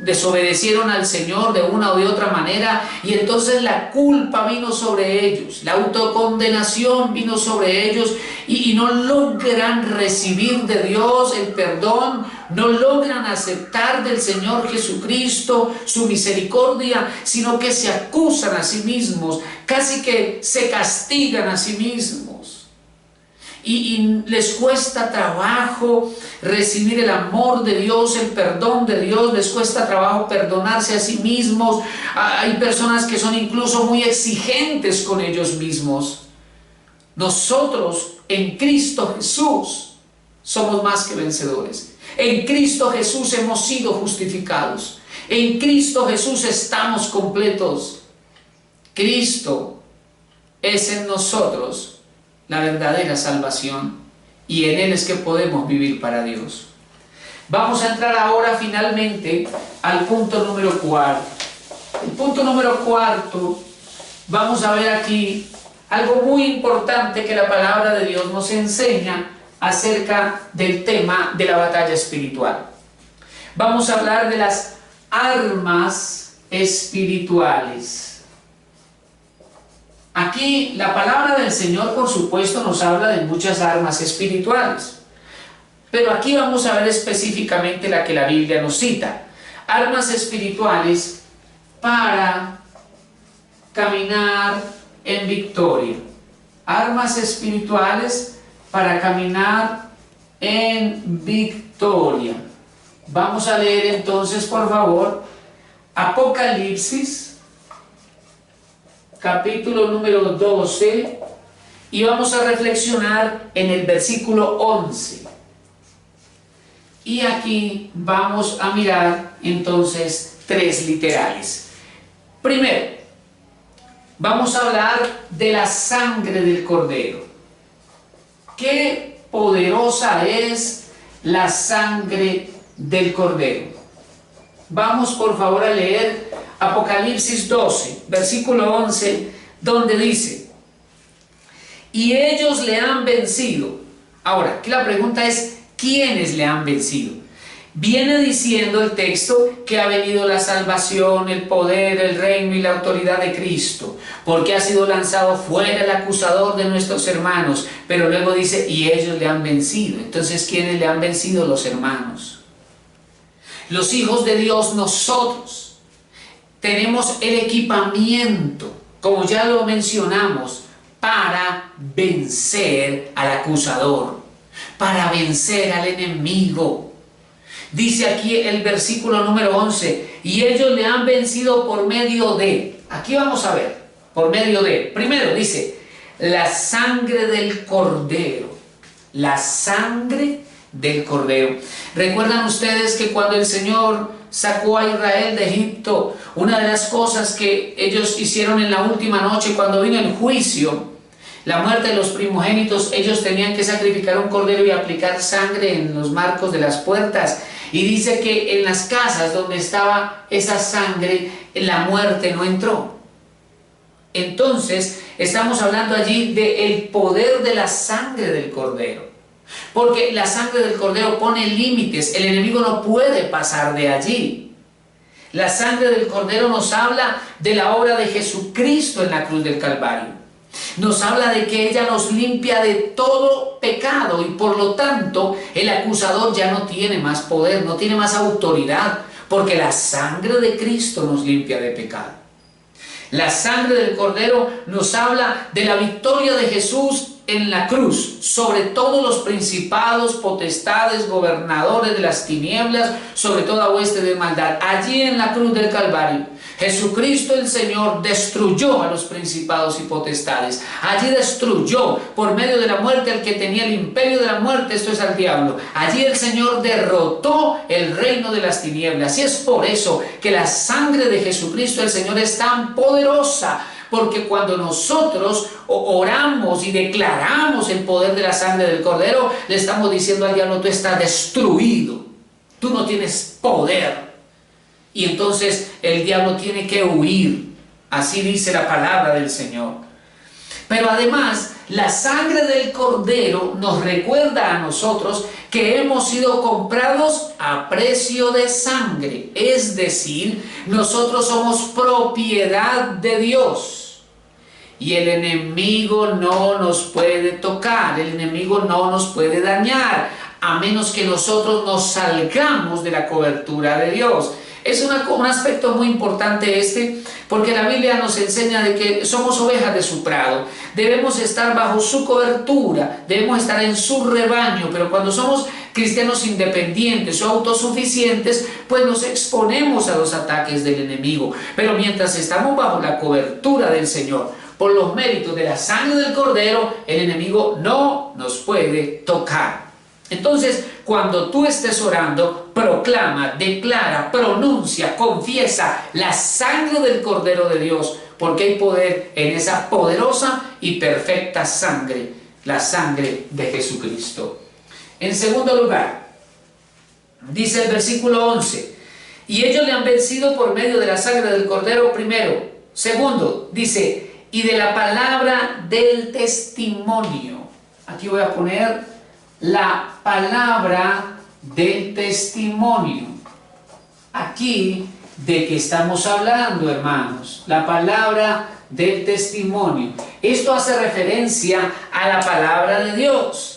desobedecieron al Señor de una o de otra manera, y entonces la culpa vino sobre ellos, la autocondenación vino sobre ellos, y no logran recibir de Dios el perdón, no logran aceptar del Señor Jesucristo su misericordia, sino que se acusan a sí mismos, casi que se castigan a sí mismos. Y les cuesta trabajo recibir el amor de Dios, el perdón de Dios, les cuesta trabajo perdonarse a sí mismos. Hay personas que son incluso muy exigentes con ellos mismos. Nosotros en Cristo Jesús somos más que vencedores. En Cristo Jesús hemos sido justificados. En Cristo Jesús estamos completos. Cristo es en nosotros la verdadera salvación, y en Él es que podemos vivir para Dios. Vamos a entrar ahora finalmente al punto número 4. El punto número 4, vamos a ver aquí algo muy importante que la palabra de Dios nos enseña acerca del tema de la batalla espiritual. Vamos a hablar de las armas espirituales. Aquí la palabra del Señor, por supuesto, nos habla de muchas armas espirituales, pero aquí vamos a ver específicamente la que la Biblia nos cita. Armas espirituales para caminar en victoria. Armas espirituales para caminar en victoria. Vamos a leer entonces, por favor, Apocalipsis, capítulo número 12, y vamos a reflexionar en el versículo 11. Y aquí vamos a mirar entonces tres literales. Primero, vamos a hablar de la sangre del Cordero. Qué poderosa es la sangre del Cordero. Vamos por favor a leer Apocalipsis 12, versículo 11, donde dice: y ellos le han vencido. Ahora, aquí la pregunta es, ¿quiénes le han vencido? Viene diciendo el texto que ha venido la salvación, el poder, el reino y la autoridad de Cristo, porque ha sido lanzado fuera el acusador de nuestros hermanos. Pero luego dice, y ellos le han vencido. Entonces, ¿quiénes le han vencido? Los hermanos. Los hijos de Dios, nosotros tenemos el equipamiento, como ya lo mencionamos, para vencer al acusador, para vencer al enemigo. Dice aquí el versículo número 11, y ellos le han vencido por medio de, aquí vamos a ver, por medio de, primero dice, la sangre del Cordero, la sangre del Cordero. ¿Recuerdan ustedes que cuando el Señor sacó a Israel de Egipto, una de las cosas que ellos hicieron en la última noche, cuando vino el juicio, la muerte de los primogénitos, ellos tenían que sacrificar un cordero y aplicar sangre en los marcos de las puertas? Y dice que en las casas donde estaba esa sangre, la muerte no entró. Entonces, estamos hablando allí del poder de la sangre del Cordero. Porque la sangre del Cordero pone límites, el enemigo no puede pasar de allí. La sangre del Cordero nos habla de la obra de Jesucristo en la cruz del Calvario. Nos habla de que ella nos limpia de todo pecado, y por lo tanto el acusador ya no tiene más poder, no tiene más autoridad, porque la sangre de Cristo nos limpia de pecado. La sangre del Cordero nos habla de la victoria de Jesús en la cruz sobre todos los principados, potestades, gobernadores de las tinieblas, sobre toda hueste de maldad. Allí en la cruz del Calvario, Jesucristo el Señor destruyó a los principados y potestades. Allí destruyó por medio de la muerte al que tenía el imperio de la muerte, esto es al diablo. Allí el Señor derrotó el reino de las tinieblas. Y es por eso que la sangre de Jesucristo el Señor es tan poderosa. Porque cuando nosotros oramos y declaramos el poder de la sangre del Cordero, le estamos diciendo al diablo: tú estás destruido, tú no tienes poder. Y entonces el diablo tiene que huir. Así dice la palabra del Señor. Pero además, La sangre del Cordero nos recuerda a nosotros que hemos sido comprados a precio de sangre, es decir, nosotros somos propiedad de Dios. Y el enemigo no nos puede tocar, el enemigo no nos puede dañar, a menos que nosotros nos salgamos de la cobertura de Dios. Es un aspecto muy importante porque la Biblia nos enseña de que somos ovejas de su prado, debemos estar bajo su cobertura, debemos estar en su rebaño, pero cuando somos cristianos independientes o autosuficientes, pues nos exponemos a los ataques del enemigo. Pero mientras estamos bajo la cobertura del Señor, por los méritos de la sangre del Cordero, el enemigo no nos puede tocar. Entonces, cuando tú estés orando, proclama, declara, pronuncia, confiesa la sangre del Cordero de Dios, porque hay poder en esa poderosa y perfecta sangre, la sangre de Jesucristo. En segundo lugar, dice el versículo 11, y ellos le han vencido por medio de la sangre del Cordero primero. Segundo, dice, y de la palabra del testimonio. Aquí voy a poner la palabra del testimonio. Aquí, ¿de qué estamos hablando, hermanos? La palabra del testimonio. Esto hace referencia a la palabra de Dios.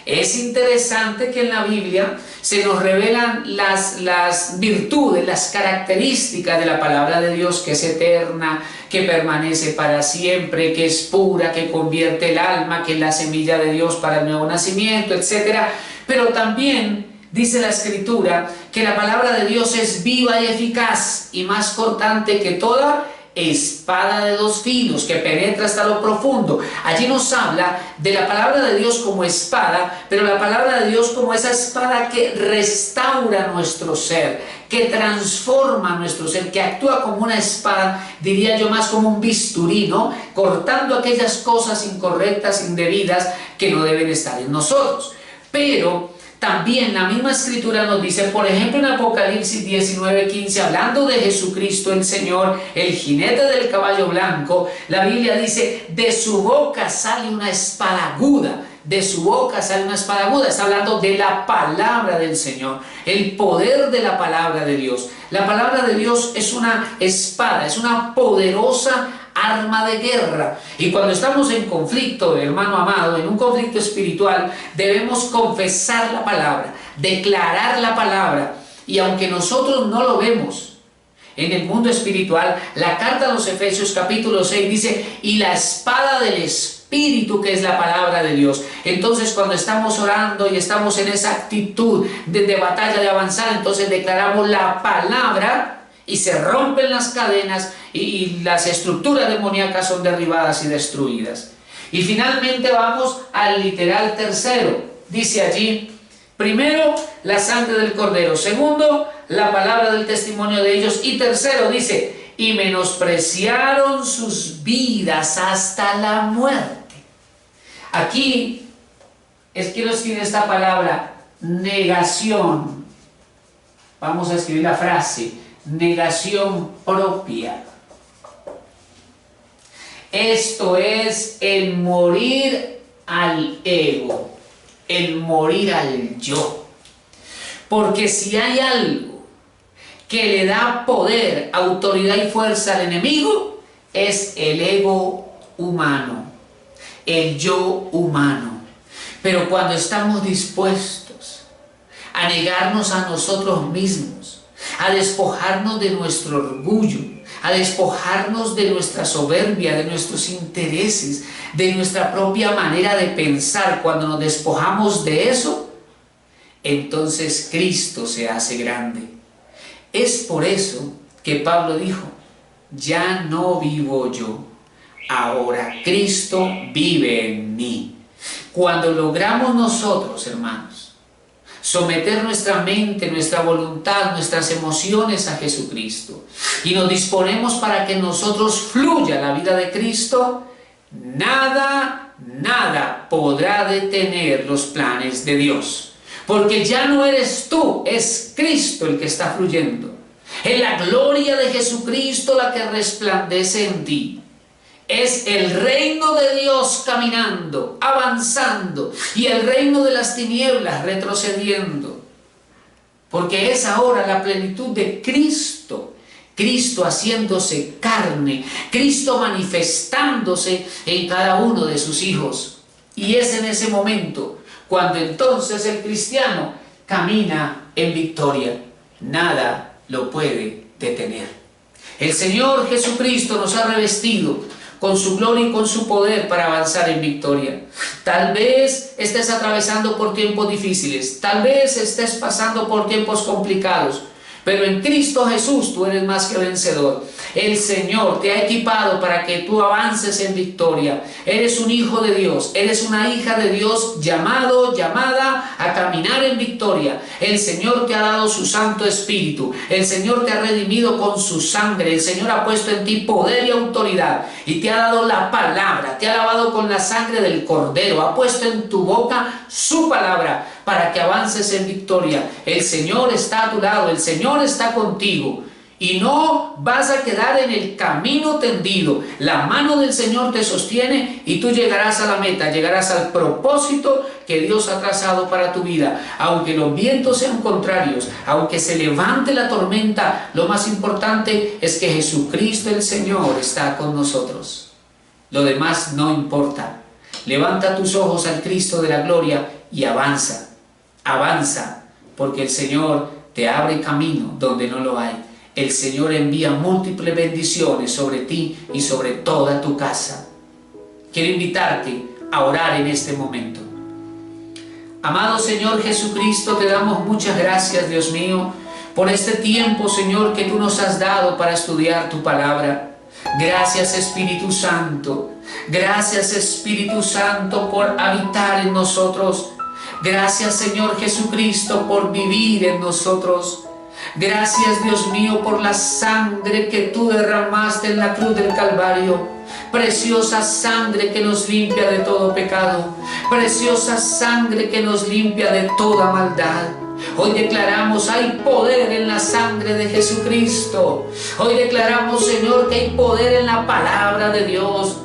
Es interesante que en la Biblia se nos revelan las virtudes, las características de la palabra de Dios, que es eterna, que permanece para siempre, que es pura, que convierte el alma, que es la semilla de Dios para el nuevo nacimiento, etc. Pero también dice la Escritura que la palabra de Dios es viva y eficaz y más cortante que toda espada de dos filos, que penetra hasta lo profundo. Allí nos habla de la palabra de Dios como espada, pero la palabra de Dios como esa espada que restaura nuestro ser, que transforma nuestro ser, que actúa como una espada, diría yo más como un bisturí, ¿no? Cortando aquellas cosas incorrectas, indebidas, que no deben estar en nosotros. Pero también la misma Escritura nos dice, por ejemplo en Apocalipsis 19:15, hablando de Jesucristo el Señor, el jinete del caballo blanco, la Biblia dice, de su boca sale una espada aguda, de su boca sale una espada aguda. Está hablando de la palabra del Señor, el poder de la palabra de Dios. La palabra de Dios es una espada, es una poderosa arma de guerra. Y cuando estamos en conflicto, hermano amado, en un conflicto espiritual, debemos confesar la palabra, declarar la palabra. Y aunque nosotros no lo vemos en el mundo espiritual, la carta a los Efesios capítulo 6 dice, y la espada del Espíritu, que es la palabra de Dios. Entonces, cuando estamos orando y estamos en esa actitud de batalla, de avanzar, entonces declaramos la palabra y se rompen las cadenas y las estructuras demoníacas son derribadas y destruidas. Y finalmente vamos al literal tercero. Dice allí, primero, la sangre del Cordero. Segundo, la palabra del testimonio de ellos. Y tercero, dice, y menospreciaron sus vidas hasta la muerte. Aquí quiero escribir esta palabra, negación. Vamos a escribir la frase, negación propia. Esto es el morir al ego, el morir al yo. Porque si hay algo que le da poder, autoridad y fuerza al enemigo, es el ego humano, el yo humano. Pero cuando estamos dispuestos a negarnos a nosotros mismos, a despojarnos de nuestro orgullo, a despojarnos de nuestra soberbia, de nuestros intereses, de nuestra propia manera de pensar, cuando nos despojamos de eso, entonces Cristo se hace grande. Es por eso que Pablo dijo, ya no vivo yo, ahora Cristo vive en mí. Cuando logramos nosotros, hermanos, someter nuestra mente, nuestra voluntad, nuestras emociones a Jesucristo y nos disponemos para que en nosotros fluya la vida de Cristo, nada podrá detener los planes de Dios. Porque ya no eres tú, es Cristo el que está fluyendo. Es la gloria de Jesucristo la que resplandece en ti. Es el reino de Dios caminando, avanzando, y el reino de las tinieblas retrocediendo. Porque es ahora la plenitud de Cristo. Cristo haciéndose carne, Cristo manifestándose en cada uno de sus hijos. Y es en ese momento cuando entonces el cristiano camina en victoria. Nada lo puede detener. El Señor Jesucristo nos ha revestido con su gloria y con su poder para avanzar en victoria. Tal vez estés atravesando por tiempos difíciles, tal vez estés pasando por tiempos complicados, pero en Cristo Jesús tú eres más que vencedor. El Señor te ha equipado para que tú avances en victoria. Eres un hijo de Dios, eres una hija de Dios, llamada a caminar en victoria. El Señor te ha dado su Santo Espíritu, el Señor te ha redimido con su sangre, el Señor ha puesto en ti poder y autoridad y te ha dado la palabra, te ha lavado con la sangre del Cordero, ha puesto en tu boca su palabra para que avances en victoria. El Señor está a tu lado, el Señor está contigo. Y no vas a quedar en el camino tendido. La mano del Señor te sostiene y tú llegarás a la meta, llegarás al propósito que Dios ha trazado para tu vida. Aunque los vientos sean contrarios, aunque se levante la tormenta, lo más importante es que Jesucristo el Señor está con nosotros. Lo demás no importa. Levanta tus ojos al Cristo de la gloria y avanza, avanza, porque el Señor te abre camino donde no lo hay. El Señor envía múltiples bendiciones sobre ti y sobre toda tu casa. Quiero invitarte a orar en este momento. Amado Señor Jesucristo, te damos muchas gracias, Dios mío, por este tiempo, Señor, que tú nos has dado para estudiar tu palabra. Gracias, Espíritu Santo. Gracias, Espíritu Santo, por habitar en nosotros. Gracias, Señor Jesucristo, por vivir en nosotros. Gracias, Dios mío, por la sangre que tú derramaste en la cruz del Calvario. Preciosa sangre que nos limpia de todo pecado. Preciosa sangre que nos limpia de toda maldad. Hoy declaramos, hay poder en la sangre de Jesucristo. Hoy declaramos, Señor, que hay poder en la palabra de Dios.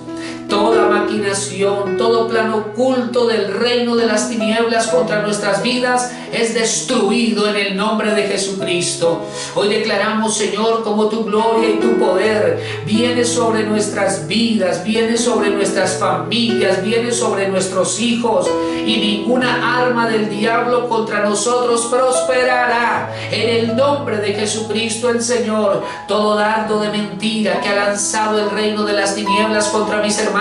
Toda maquinación, todo plan oculto del reino de las tinieblas contra nuestras vidas es destruido en el nombre de Jesucristo. Hoy declaramos, Señor, como tu gloria y tu poder viene sobre nuestras vidas, viene sobre nuestras familias, viene sobre nuestros hijos, y ninguna arma del diablo contra nosotros prosperará. En el nombre de Jesucristo el Señor, todo dardo de mentira que ha lanzado el reino de las tinieblas contra mis hermanos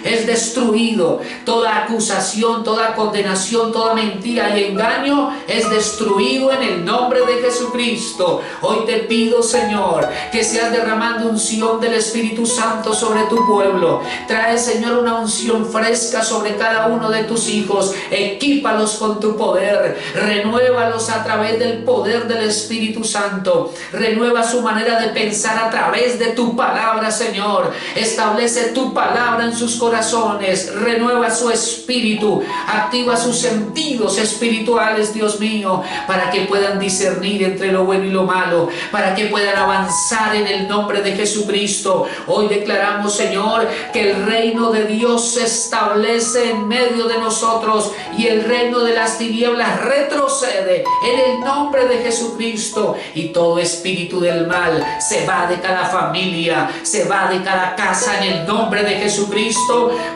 es destruido. Toda acusación, toda condenación, toda mentira y engaño es destruido en el nombre de Jesucristo. Hoy te pido, Señor, que seas derramando unción del Espíritu Santo sobre tu pueblo. Trae, Señor, una unción fresca sobre cada uno de tus hijos. Equípalos con tu poder. Renuévalos a través del poder del Espíritu Santo. Renueva su manera de pensar a través de tu palabra, Señor. Establece tu palabra en sus corazones, renueva su espíritu, activa sus sentidos espirituales, Dios mío, para que puedan discernir entre lo bueno y lo malo, para que puedan avanzar en el nombre de Jesucristo. Hoy declaramos, Señor, que el reino de Dios se establece en medio de nosotros y el reino de las tinieblas retrocede en el nombre de Jesucristo, y todo espíritu del mal se va de cada familia, se va de cada casa en el nombre de Jesucristo,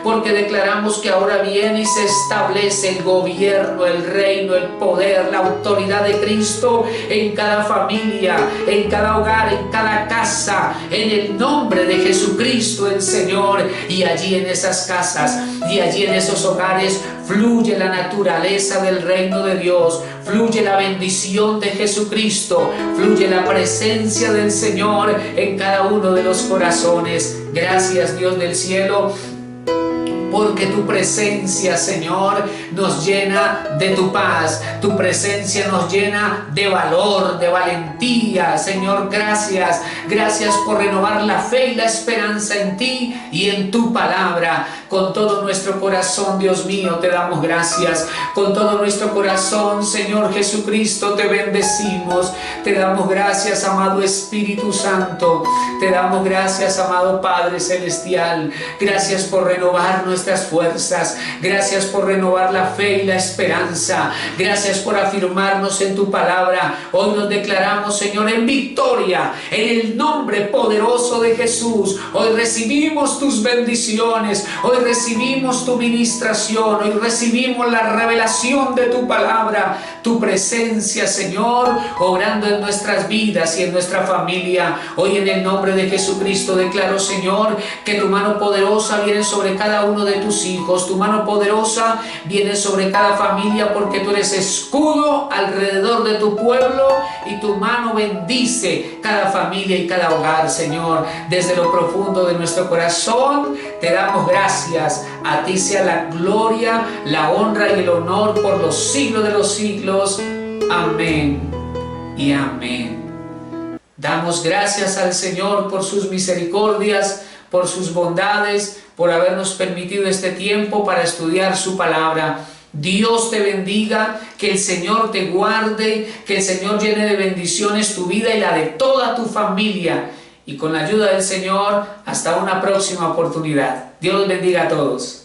porque declaramos que ahora viene y se establece el gobierno, el reino, el poder, la autoridad de Cristo en cada familia, en cada hogar, en cada casa, en el nombre de Jesucristo el Señor. Y allí en esas casas y allí en esos hogares fluye la naturaleza del reino de Dios, fluye la bendición de Jesucristo, fluye la presencia del Señor en cada uno de los corazones. Gracias, Dios del cielo, porque tu presencia, Señor, nos llena de tu paz. Tu presencia nos llena de valor, de valentía. Señor, gracias. Gracias por renovar la fe y la esperanza en ti y en tu palabra. Con todo nuestro corazón, Dios mío, te damos gracias. Con todo nuestro corazón, Señor Jesucristo, te bendecimos. Te damos gracias, amado Espíritu Santo. Te damos gracias, amado Padre Celestial. Gracias por renovar nuestras fuerzas. Gracias por renovar la fe y la esperanza. Gracias por afirmarnos en tu palabra. Hoy nos declaramos, Señor, en victoria, en el nombre poderoso de Jesús. Hoy recibimos tus bendiciones. Hoy recibimos tu ministración. Hoy recibimos la revelación de tu palabra, tu presencia, Señor, obrando en nuestras vidas y en nuestra familia. Hoy en el nombre de Jesucristo declaro, Señor, que tu mano poderosa viene sobre cada uno de tus hijos. Tu mano poderosa viene sobre cada familia, porque tú eres escudo alrededor de tu pueblo y tu mano bendice cada familia y cada hogar, Señor. Desde lo profundo de nuestro corazón te damos gracias. A ti sea la gloria, la honra y el honor por los siglos de los siglos. Amén y amén. Damos gracias al Señor por sus misericordias, por sus bondades, por habernos permitido este tiempo para estudiar su palabra. Dios te bendiga, que el Señor te guarde, que el Señor llene de bendiciones tu vida y la de toda tu familia. Y con la ayuda del Señor, hasta una próxima oportunidad. Dios los bendiga a todos.